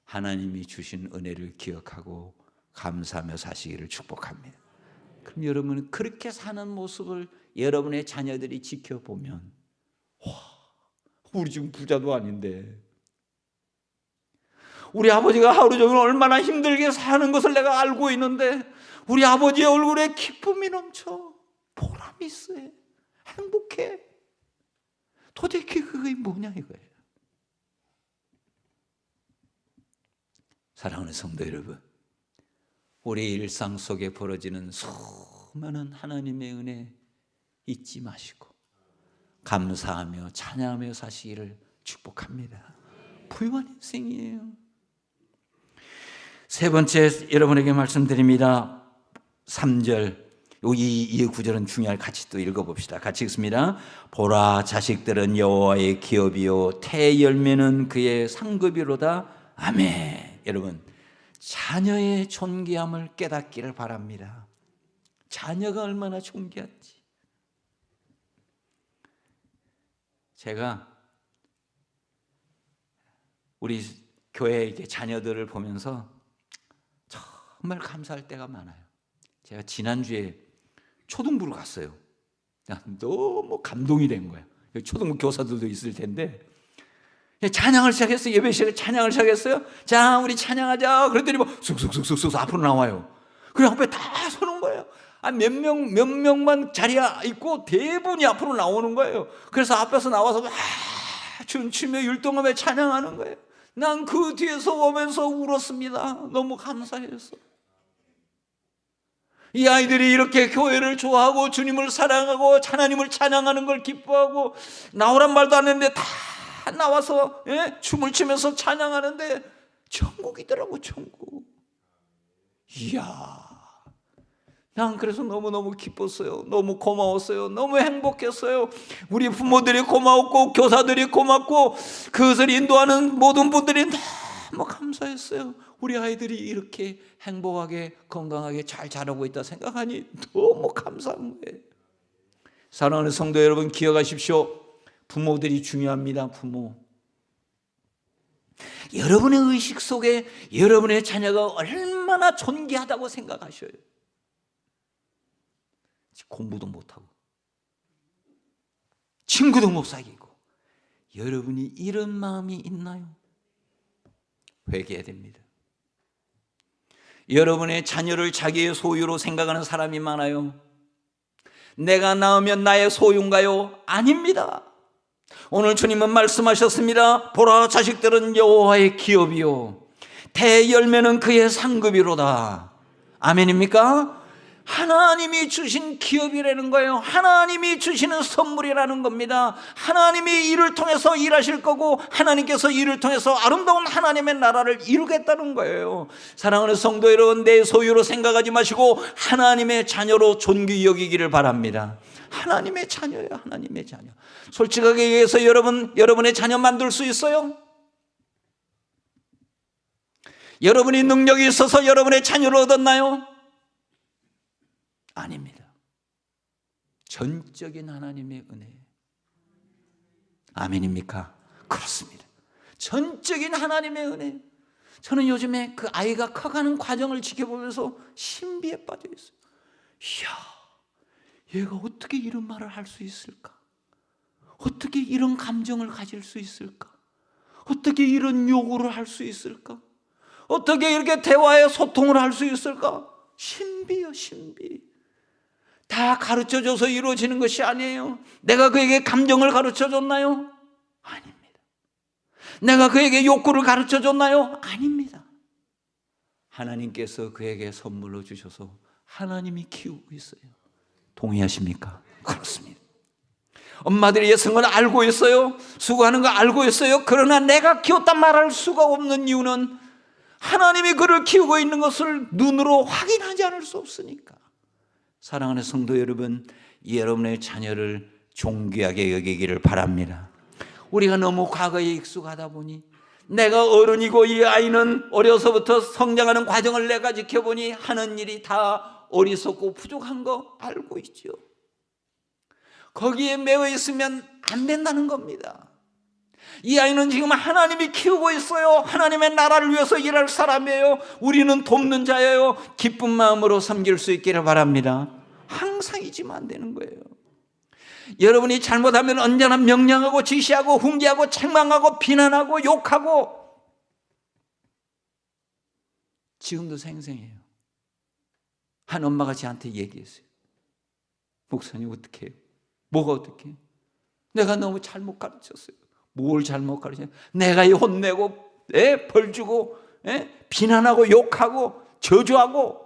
하나님이 주신 은혜를 기억하고 감사하며 사시기를 축복합니다. 그럼 여러분은 그렇게 사는 모습을 여러분의 자녀들이 지켜보면 와, 우리 지금 부자도 아닌데 우리 아버지가 하루 종일 얼마나 힘들게 사는 것을 내가 알고 있는데 우리 아버지의 얼굴에 기쁨이 넘쳐 보람이 있어요. 행복해. 도대체 그게 뭐냐 이거예요. 사랑하는 성도 여러분, 우리 일상 속에 벌어지는 수많은 하나님의 은혜 잊지 마시고 감사하며 찬양하며 사시기를 축복합니다. 부유한 인생이에요. 세 번째 여러분에게 말씀드립니다. 3절 이 구절은 중요할 같이 또 읽어봅시다. 같이 읽습니다. 보라 자식들은 여호와의 기업이요 태 열매는 그의 상급이로다. 아멘. 여러분 자녀의 존귀함을 깨닫기를 바랍니다. 자녀가 얼마나 존귀한지. 제가 우리 교회의 자녀들을 보면서 정말 감사할 때가 많아요. 제가 지난주에 초등부를 갔어요. 너무 감동이 된 거예요. 초등부 교사들도 있을 텐데 찬양을 시작했어요. 예배 시간에 찬양을 시작했어요. 자 우리 찬양하자. 그랬더니 뭐 쑥쑥쑥쑥 앞으로 나와요. 그래 앞에 다 서는 거예요. 몇 명만 자리에 있고 대부분이 앞으로 나오는 거예요. 그래서 앞에서 나와서 막 춤추며 율동하며 찬양하는 거예요. 난 그 뒤에서 오면서 울었습니다. 너무 감사해서. 이 아이들이 이렇게 교회를 좋아하고 주님을 사랑하고 하나님을 찬양하는 걸 기뻐하고 나오란 말도 안 했는데 다 나와서 춤을 추면서 찬양하는데 천국이더라고. 천국. 이야, 난 그래서 너무너무 기뻤어요. 너무 고마웠어요. 너무 행복했어요. 우리 부모들이 고마웠고 교사들이 고맙고 그것을 인도하는 모든 분들이 너무 감사했어요. 우리 아이들이 이렇게 행복하게 건강하게 잘 자라고 있다 생각하니 너무 감사한 거예요. 사랑하는 성도 여러분 기억하십시오. 부모들이 중요합니다. 부모. 여러분의 의식 속에 여러분의 자녀가 얼마나 존귀하다고 생각하셔요. 공부도 못하고 친구도 못 사귀고 여러분이 이런 마음이 있나요? 회개해야 됩니다. 여러분의 자녀를 자기의 소유로 생각하는 사람이 많아요. 내가 낳으면 나의 소유인가요? 아닙니다. 오늘 주님은 말씀하셨습니다. 보라 자식들은 여호와의 기업이요 태 열매는 그의 상급이로다. 아멘입니까? 하나님이 주신 기업이라는 거예요. 하나님이 주시는 선물이라는 겁니다. 하나님이 이를 통해서 일하실 거고 하나님께서 이를 통해서 아름다운 하나님의 나라를 이루겠다는 거예요. 사랑하는 성도 여러분, 내 소유로 생각하지 마시고 하나님의 자녀로 존귀 여기기를 바랍니다. 하나님의 자녀예요. 하나님의 자녀. 솔직하게 얘기해서 여러분의 자녀 만들 수 있어요? 여러분이 능력이 있어서 여러분의 자녀를 얻었나요? 아닙니다. 전적인 하나님의 은혜예요. 아멘입니까? 그렇습니다. 전적인 하나님의 은혜예요. 저는 요즘에 그 아이가 커가는 과정을 지켜보면서 신비에 빠져 있어요. 이야, 얘가 어떻게 이런 말을 할 수 있을까? 어떻게 이런 감정을 가질 수 있을까? 어떻게 이런 요구를 할 수 있을까? 어떻게 이렇게 대화에 소통을 할 수 있을까? 신비요, 신비. 다 가르쳐줘서 이루어지는 것이 아니에요. 내가 그에게 감정을 가르쳐줬나요? 아닙니다. 내가 그에게 욕구를 가르쳐줬나요? 아닙니다. 하나님께서 그에게 선물로 주셔서 하나님이 키우고 있어요. 동의하십니까? 그렇습니다. 엄마들이 예성을 알고 있어요. 수고하는 거 알고 있어요. 그러나 내가 키웠다 말할 수가 없는 이유는 하나님이 그를 키우고 있는 것을 눈으로 확인하지 않을 수 없으니까. 사랑하는 성도 여러분, 여러분의 자녀를 존귀하게 여기기를 바랍니다. 우리가 너무 과거에 익숙하다 보니 내가 어른이고 이 아이는 어려서부터 성장하는 과정을 내가 지켜보니 하는 일이 다 어리석고 부족한 거 알고 있죠. 거기에 매여 있으면 안 된다는 겁니다. 이 아이는 지금 하나님이 키우고 있어요. 하나님의 나라를 위해서 일할 사람이에요. 우리는 돕는 자예요. 기쁜 마음으로 섬길 수 있기를 바랍니다. 항상 잊으면 안 되는 거예요. 여러분이 잘못하면 언제나 명령하고 지시하고 훈계하고 책망하고 비난하고 욕하고, 지금도 생생해요. 한 엄마가 저한테 얘기했어요. 목사님 어떻게 해요? 뭐가 어떻게 해요? 내가 너무 잘못 가르쳤어요. 뭘 잘못 가르쳐요? 내가 혼내고 벌 주고 비난하고 욕하고 저주하고.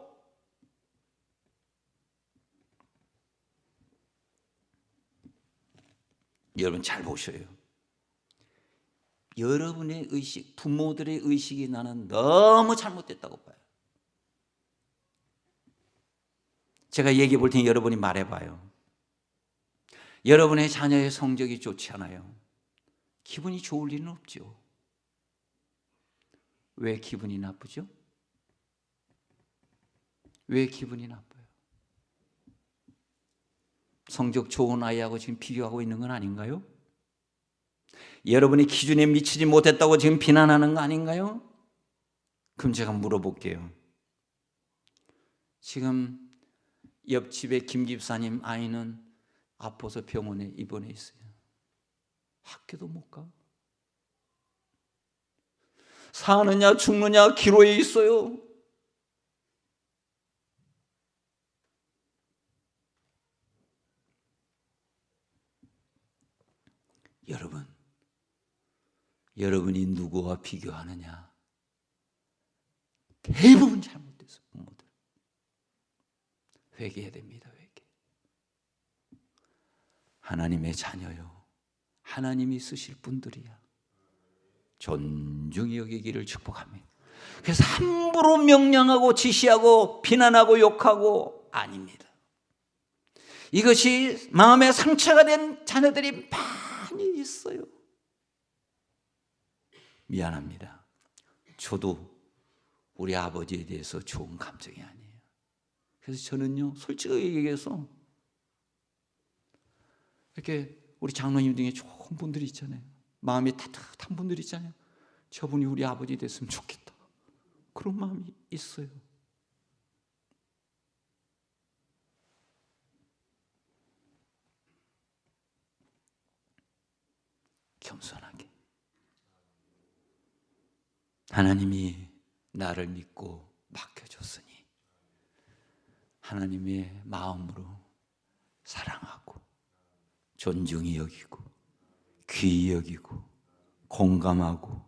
여러분 잘 보셔요. 여러분의 의식, 부모들의 의식이 나는 너무 잘못됐다고 봐요. 제가 얘기해 볼 테니 여러분이 말해봐요. 여러분의 자녀의 성적이 좋지 않아요. 기분이 좋을 리는 없죠. 왜 기분이 나쁘죠? 왜 기분이 나빠요? 성적 좋은 아이하고 지금 비교하고 있는 건 아닌가요? 여러분이 기준에 미치지 못했다고 지금 비난하는 거 아닌가요? 그럼 제가 물어볼게요. 지금 옆집에 김 집사님 아이는 아파서 병원에 입원해 있어요. 학교도 못 가. 사느냐 죽느냐 기로에 있어요. 여러분이 누구와 비교하느냐? 대부분 잘못됐어. 부모들. 회개해야 됩니다. 회개. 하나님의 자녀요. 하나님이 쓰실 분들이야. 존중히 여기기를 축복합니다. 그래서 함부로 명령하고 지시하고 비난하고 욕하고 아닙니다. 이것이 마음에 상처가 된 자녀들이 많이 있어요. 미안합니다. 저도 우리 아버지에 대해서 좋은 감정이 아니에요. 그래서 저는요, 솔직하게 얘기해서 이렇게 우리 장로님 중에 좋은 분들이 있잖아요. 마음이 따뜻한 분들이 있잖아요. 저분이 우리 아버지 됐으면 좋겠다. 그런 마음이 있어요. 겸손하게. 하나님이 나를 믿고 맡겨줬으니 하나님의 마음으로 사랑하고 존중히 여기고 귀히 여기고 공감하고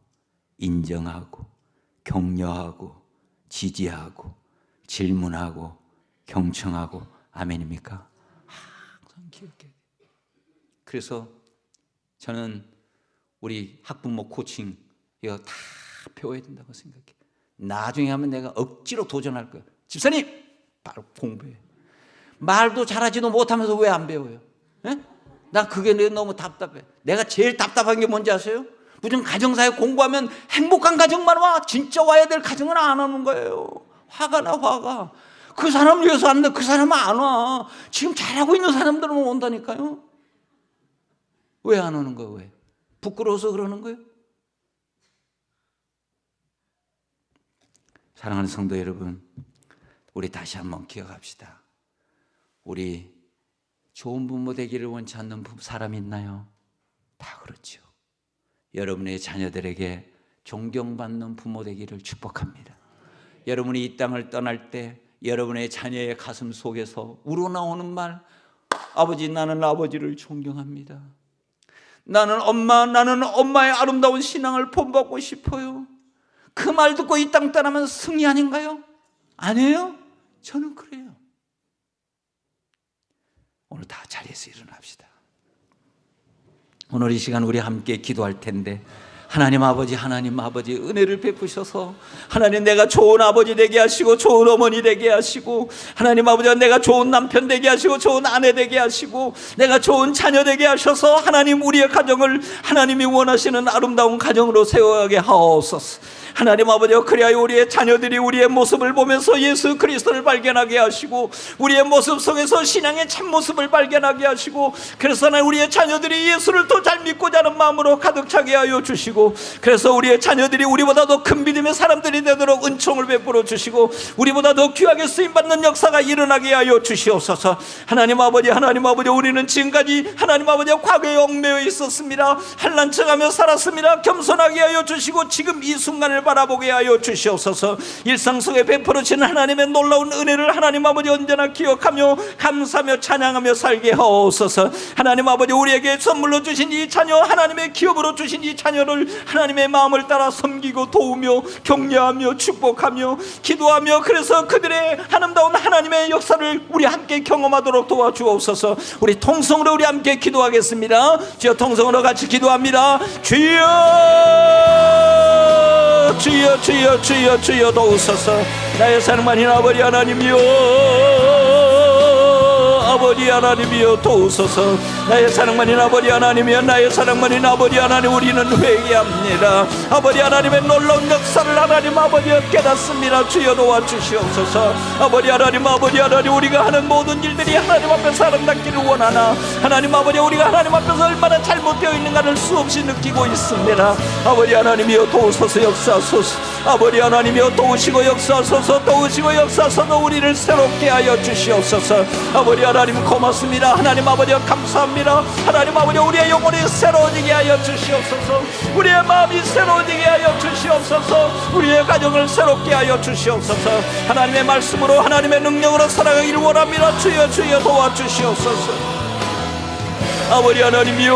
인정하고 격려하고 지지하고 질문하고 경청하고. 아멘입니까? 항상 기억해야 돼요. 그래서 저는 우리 학부모 코칭 이거 다 배워야 된다고 생각해요. 나중에 하면 내가 억지로 도전할 거예요. 집사님 바로 공부해. 말도 잘하지도 못하면서 왜 안 배워요? 에? 나 그게 너무 답답해. 내가 제일 답답한 게 뭔지 아세요? 무슨 가정사회 공부하면 행복한 가정만 와. 진짜 와야 될 가정은 안 오는 거예요. 화가 나, 화가. 그 사람 위해서 왔는데 그 사람은 안 와. 지금 잘하고 있는 사람들은 온다니까요. 왜 안 오는 거예요? 왜? 부끄러워서 그러는 거예요? 사랑하는 성도 여러분, 우리 다시 한번 기억합시다. 우리 좋은 부모 되기를 원치 않는 사람 있나요? 다 그렇죠. 여러분의 자녀들에게 존경받는 부모 되기를 축복합니다. 여러분이 이 땅을 떠날 때 여러분의 자녀의 가슴 속에서 우러나오는 말, 아버지, 나는 아버지를 존경합니다. 나는 엄마의 아름다운 신앙을 본받고 싶어요. 그 말 듣고 이 땅 떠나면 승리 아닌가요? 아니에요? 저는 그래요. 오늘 다 자리에서 일어납시다. 오늘 이 시간 우리 함께 기도할 텐데, 하나님 아버지 은혜를 베푸셔서 하나님 내가 좋은 아버지 되게 하시고 좋은 어머니 되게 하시고, 하나님 아버지가 내가 좋은 남편 되게 하시고 좋은 아내 되게 하시고 내가 좋은 자녀 되게 하셔서 하나님 우리의 가정을 하나님이 원하시는 아름다운 가정으로 세워가게 하옵소서. 하나님 아버지여, 그리하여 우리의 자녀들이 우리의 모습을 보면서 예수 그리스도를 발견하게 하시고 우리의 모습 속에서 신앙의 참모습을 발견하게 하시고, 그래서 우리의 자녀들이 예수를 더 잘 믿고자 하는 마음으로 가득 차게 하여 주시고, 그래서 우리의 자녀들이 우리보다 더 큰 믿음의 사람들이 되도록 은총을 베풀어 주시고 우리보다 더 귀하게 쓰임받는 역사가 일어나게 하여 주시옵소서. 하나님 아버지, 우리는 지금까지 하나님 아버지 과거에 얽매여 있었습니다. 한란 척하며 살았습니다. 겸손하게 하여 주시고 지금 이 순간을 바라보게 하여 주시옵소서. 일상 속에 베풀어지는 하나님의 놀라운 은혜를 하나님 아버지 언제나 기억하며 감사하며 찬양하며 살게 하옵소서. 하나님 아버지, 우리에게 선물로 주신 이 자녀, 하나님의 기업으로 주신 이 자녀를 하나님의 마음을 따라 섬기고 도우며 격려하며 축복하며 기도하며, 그래서 그들의 아름다운 하나님의 역사를 우리 함께 경험하도록 도와주옵소서. 우리 통성으로 우리 함께 기도하겠습니다. 주여, 통성으로 같이 기도합니다. 주여 도우소서. 나의 사랑만인 아버지 하나님이여 도우소서. 나의 사랑만인 아버지 하나님이여, 나의 사랑만인 아버지 하나님, 우리는 회개합니다. 아버지 하나님의 놀라운 역사를 하나님 아버지여 깨닫습니다. 주여 도와주시옵소서. 아버지 하나님, 우리가 하는 모든 일들이 하나님 앞에서 아름답기를 원하나 하나님 아버지, 우리가 하나님 앞에서 얼마나 잘못되어 있는가를 수없이 느끼고 있습니다. 아버지 하나님이여 도우소서, 역사하소서. 아버지 하나님이여 도우시고 역사하소서. 우리를 새롭게 하여 주시옵소서. 아버지 하나님 고맙습니다. 하나님 아버지 감사합니다. 하나님 아버지, 우리의 영혼이 새로워지게 하여 주시옵소서. 우리의 마음이 새로워지게 하여 주시옵소서. 우리의 가정을 새롭게 하여 주시옵소서. 하나님의 말씀으로 하나님의 능력으로 살아가기를 원합니다. 주여 도와주시옵소서. 아버지 하나님이여,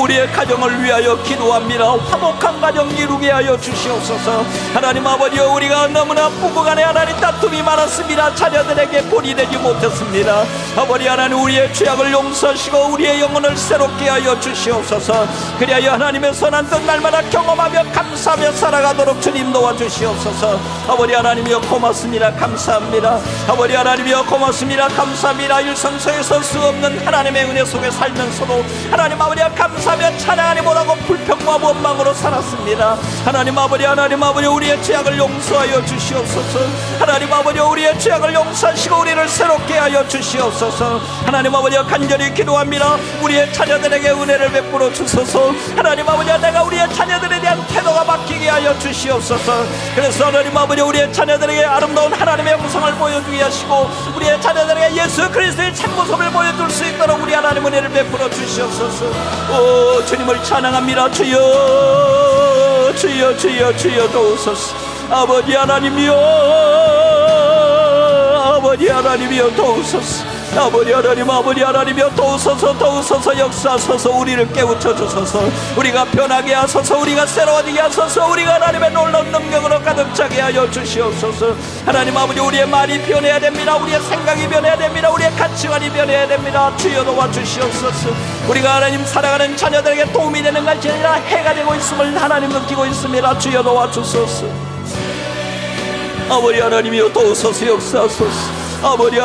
우리의 가정을 위하여 기도합니다. 화목한 가정 이루게 하여 주시옵소서. 하나님 아버지여, 우리가 너무나 부부간에 하나님 다툼이 많았습니다. 자녀들에게 본이 되지 못했습니다. 아버지 하나님, 우리의 죄악을 용서하시고 우리의 영혼을 새롭게 하여 주시옵소서. 그리하여 하나님의 선한 뜻 날마다 경험하며 감사하며 살아가도록 주님 도와주시옵소서. 아버지 하나님이여 고맙습니다. 감사합니다. 아버지 하나님이여 고맙습니다. 감사합니다. 일상 속에서 수없는 하나님의 은혜 속에 살면서도 하나님 아버지 감사하며 찬양하니 못하고 불평과 원망으로 살았습니다. 하나님 아버지, 우리의 죄악을 용서하여 주시옵소서. 하나님 아버지, 우리의 죄악을 용서하시고 우리를 새롭게 하여 주시옵소서. 하나님 아버지, 간절히 기도합니다. 우리의 자녀들에게 은혜를 베풀어 주소서. 하나님 아버지, 내가 우리의 자녀들에 대한 태도가 바뀌게 하여 주시옵소서. 그래서 하나님 아버지, 우리의 자녀들에게 아름다운 하나님의 영성을 보여주게 하시고 우리의 자녀들에게 예수 그리스도의 참모습을 보여줄 수 있도록 우리 하나님 은혜를 베풀어 주시옵소서. 오, 주님을 찬양합니다. 주여 도우소서. 아버지 하나님이여 도우소서. 아버지 하나님이여 도우소서 역사하소서. 우리를 깨우쳐 주소서. 우리가 변하게 하소서. 우리가 새로워지게 하소서. 우리가 하나님의 놀라운 능력으로 가득 차게 하여 주시옵소서. 하나님 아버지, 우리의 말이 변해야 됩니다. 우리의 생각이 변해야 됩니다. 우리의 가치관이 변해야 됩니다. 주여 도와주시옵소서. 우리가 하나님 사랑하는 자녀들에게 도움이 되는 것이 아니라 해가 되고 있음을 하나님 느끼고 있습니다. 주여 도와주소서. 아버지 하나님이여 도우소서 역사하소서. 아버지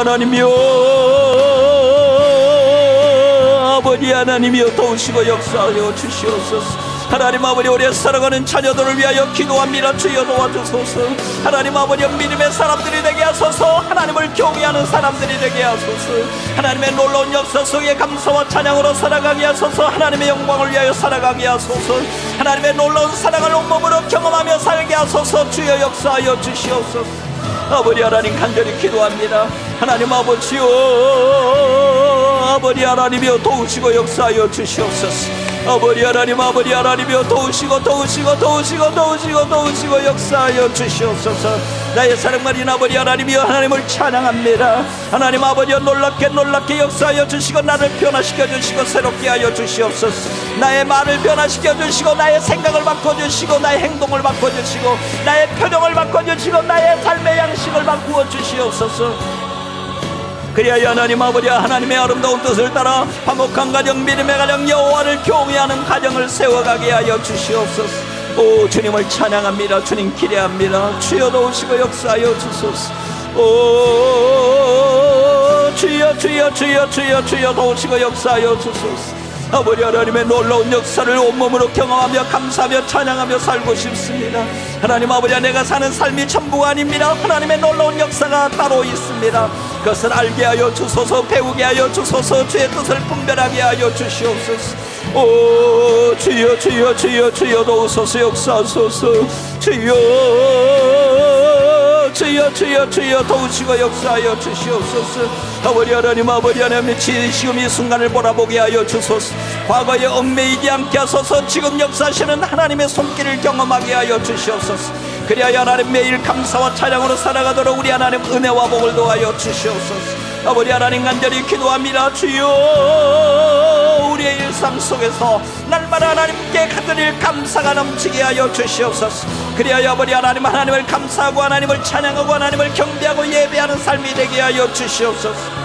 하나님이여 도우시고 역사하여 주시옵소서. 하나님 아버지, 우리의 사랑하는 자녀들을 위하여 기도합니다. 주여 도와주소서. 하나님 아버지, 믿음의 사람들이 되게 하소서. 하나님을 경외하는 사람들이 되게 하소서. 하나님의 놀라운 역사 속에 감사와 찬양으로 살아가게 하소서. 하나님의 영광을 위하여 살아가게 하소서. 하나님의 놀라운 사랑을 온몸으로 경험하며 살게 하소서. 주여 역사하여 주시옵소서. 아버지 하나님, 간절히 기도합니다. 하나님 아버지요, 아버지 하나님이여 도우시고 역사하여 주시옵소서. 아버지 하나님이여 도우시고 역사하여 주시옵소서. 나의 사랑받은 아버지 하나님이여 하나님을 찬양합니다. 하나님 아버지여 놀랍게 역사하여 주시고 나를 변화시켜 주시고 새롭게 하여 주시옵소서. 나의 말을 변화시켜 주시고 나의 생각을 바꿔주시고 나의 행동을 바꿔주시고 나의 표정을 바꿔주시고 나의 삶의 양식을 바꾸어 주시옵소서. 그리하여 하나님 아버지, 하나님의 아름다운 뜻을 따라 화목한 가정, 믿음의 가정, 여호와를 경외하는 가정을 세워가게 하여 주시옵소서. 오 주님을 찬양합니다. 주님 기대합니다. 주여 도우시고 역사하여 주소서. 오 주여 도우시고 역사하여 주소서. 아버지 하나님의 놀라운 역사를 온몸으로 경험하며 감사하며 찬양하며 살고 싶습니다. 하나님 아버지, 내가 사는 삶이 전부가 아닙니다. 하나님의 놀라운 역사가 따로 있습니다. 그것을 알게 하여 주소서. 배우게 하여 주소서. 주의 뜻을 분별하게 하여 주시옵소서. 오 주여 도우소서 역사하소서. 주여 도우시고 역사하여 주시옵소서. 아버지 하나님 지금 이 순간을 보라보게 하여 주소서. 과거에 얽매이지 않게 하소서. 지금 역사하시는 하나님의 손길을 경험하게 하여 주시옵소서. 그리하여 하나님 매일 감사와 찬양으로 살아가도록 우리 하나님 은혜와 복을 도와여 주시옵소서. 아버지 하나님, 간절히 기도합니다. 주여, 우리의 일상 속에서 날마다 하나님께 드릴 감사가 넘치게 하여 주시옵소서. 그리하여 아버지 하나님, 하나님을 감사하고 하나님을 찬양하고 하나님을 경배하고 예배하는 삶이 되게 하여 주시옵소서.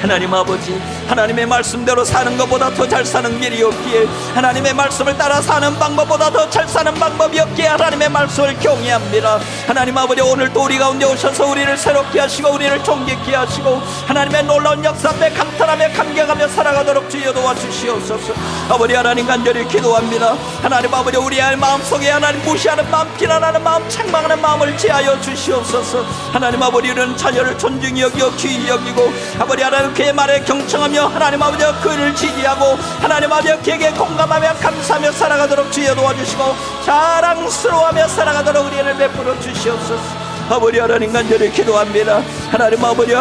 하나님 아버지, 하나님의 말씀대로 사는 것보다 더 잘 사는 길이 없기에, 하나님의 말씀을 따라 사는 방법보다 더 잘 사는 방법이 없기에 하나님의 말씀을 경외합니다. 하나님 아버지, 오늘도 우리 가운데 오셔서 우리를 새롭게 하시고 우리를 존귀케 하시고 하나님의 놀라운 역사 앞에 감탄하며 감격하며 살아가도록 주여 도와주시옵소서. 아버지 하나님, 간절히 기도합니다. 하나님 아버지, 우리의 마음속에 하나님 무시하는 마음, 비난하는 마음, 책망하는 마음을 제하여 주시옵소서. 하나님 아버지, 우리는 자녀를 존중히 여기고 귀히 여기고 아버지 하나님 그의 말에 경청하며 하나님 아버지 그를 지지하고 하나님 아버지 그에게 공감하며 감사하며 살아가도록 주여 도와주시고 자랑스러워하며 살아가도록 우리를 베풀어 주시옵소서. 아버지 하나님, 간절히 기도합니다. 하나님 아버지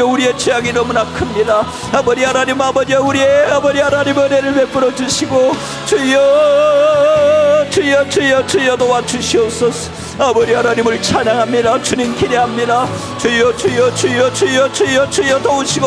우리의 죄악이 너무나 큽니다. 아버지 하나님 우리의 아버지 하나님 은혜를 베풀어 주시고 주여 도와주시옵소서. 아버지 하나님을 찬양합니다. 주님 기대합니다. 주여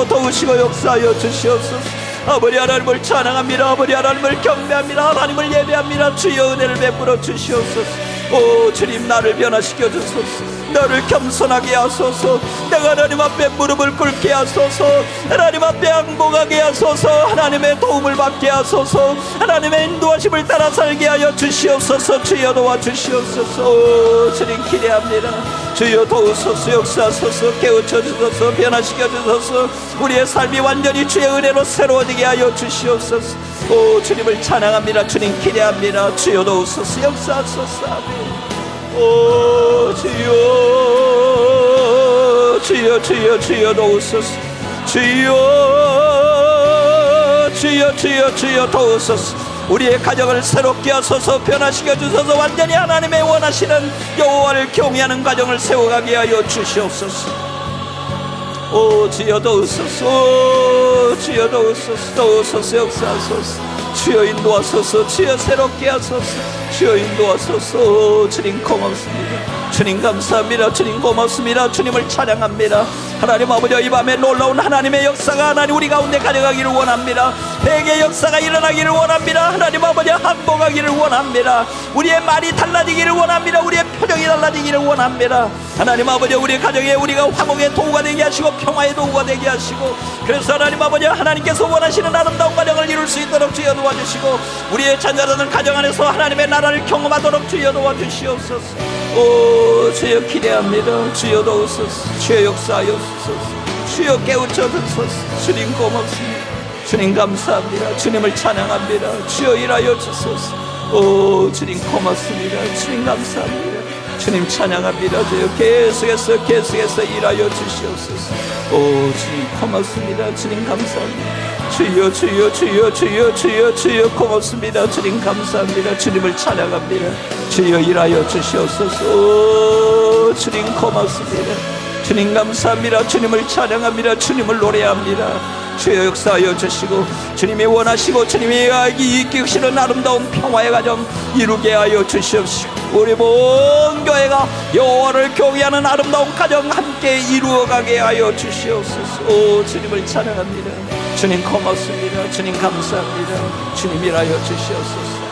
도우시고 역사하여 주시옵소서. 아버지 하나님을 찬양합니다. 아버지 하나님을 경배합니다. 하나님을 예배합니다. 주여 은혜를 베풀어 주시옵소서. 오 주님, 나를 변화시켜 주소서. 나를 겸손하게 하소서. 내가 하나님 앞에 무릎을 꿇게 하소서. 하나님 앞에 항복하게 하소서. 하나님의 도움을 받게 하소서. 하나님의 인도하심을 따라 살게 하여 주시옵소서. 주여 도와주시옵소서. 오 주님 기대합니다. 주여 도우소서. 역사하소서. 깨우쳐 주소서. 변화시켜 주소서. 우리의 삶이 완전히 주의 은혜로 새로워지게 하여 주시옵소서. 오 주님을 찬양합니다. 주님 기대합니다. 주여 도우소서. 역사하소서. 아멘. 오 주여 도우소서. 주여 도우소서. 우리의 가정을 새롭게 하소서. 변화시켜 주소서. 완전히 하나님의 원하시는 여호와를 경외하는 가정을 세워가게 하여 주시옵소서. 오 주여 도우소서. 주여 도우소서. 역사하소서. 주여 인도하소서. 주여 새롭게 하소서. 주여 인도하소서. 주님 고맙습니다. 주님 감사합니다. 주님 고맙습니다. 주님을 찬양합니다. 하나님 아버지, 이 밤에 놀라운 하나님의 역사가 하나님 우리 가운데 가져가기를 원합니다. 회개의 역사가 일어나기를 원합니다. 하나님 아버지, 항복하기를 원합니다. 우리의 말이 달라지기를 원합니다. 우리의 표정이 달라지기를 원합니다. 하나님 아버지, 우리 가정에 우리가 화목의 도구가 되게 하시고 평화의 도구가 되게 하시고, 그래서 하나님 아버지, 하나님께서 원하시는 아름다운 가정을 이룰 수 있도록 주여 도와주시고, 우리의 자녀들은 가정 안에서 하나님의 나라를 경험하도록 주여 도와주시옵소서. 오 주여 기대합니다. 주여 도우소서. 주여 역사하옵소서. 주여 깨우쳐주소서. 주님 고맙습니다. 주님 감사합니다. 주님을 찬양합니다. 주여 일하여 주소서. 오 주님 고맙습니다. 주님 감사합니다. 주님 찬양합니다. 주여 계속해서 일하여 주시옵소서. 오 주님 고맙습니다. 주님 감사합니다. 주여 주여 주여 주여 주여 주여 고맙습니다. 주님 감사합니다. 주님을 찬양합니다. 주여 일하여 주시옵소서. 오 주님 고맙습니다. 주님 감사합니다. 주님을 찬양합니다. 주님을 노래합니다. 주여 역사하여 주시고, 주님이 원하시고 주님이 이끄시는 아름다운 평화의 가정 이루게 하여 주시옵시고, 우리 온 교회가 여호와를 경외하는 아름다운 가정 함께 이루어가게 하여 주시옵소서. 오 주님을 찬양합니다. 주님 고맙습니다. 주님 감사합니다. 주님 일하여 주시옵소서.